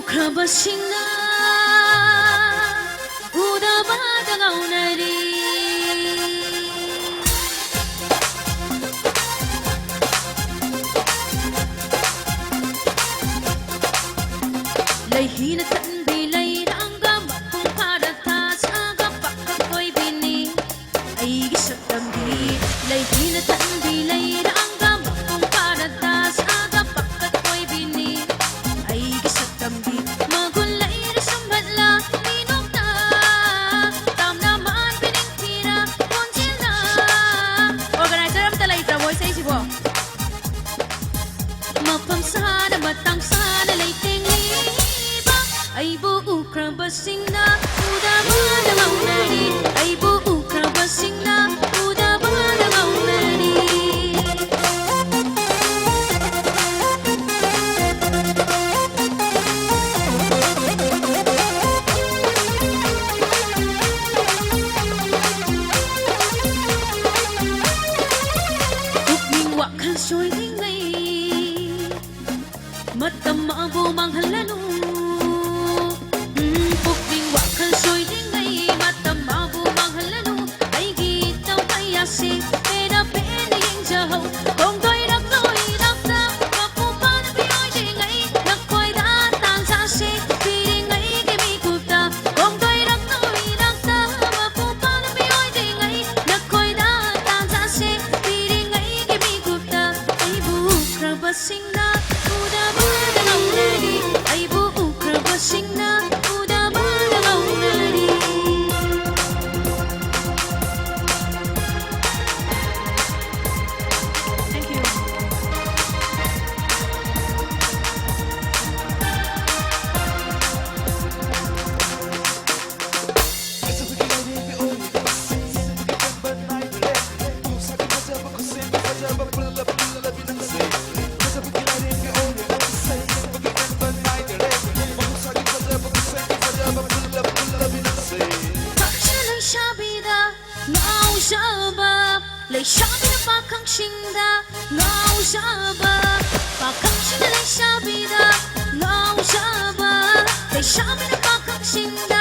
우크라바싱나 우다바다 가오나리 Hina tan bilay rangga makung paratas aga pakkakoy bini ay gisat dambi lay hina tan bilay rangga makung paratas aga pakkakoy bini ay gisat dambi magulay rasumbatla minok na tam naman piningtira konsil na organizer am talay trawoy sa isibo mapamsana matangsana lay tingli Aibu Ukrabasingna udabada maunari Aibu Ukrabasingna udabada maunari Ukning wakal soy tingay Matam maabu manghalanu Singna udabada gaunari Aibu Ukrabasingna udabada gaunari Thank you Lay shabi na pakang shinda Ngao shaba Pakang shinda lay shabi na Ngao shaba Lay shabi na pakang shinda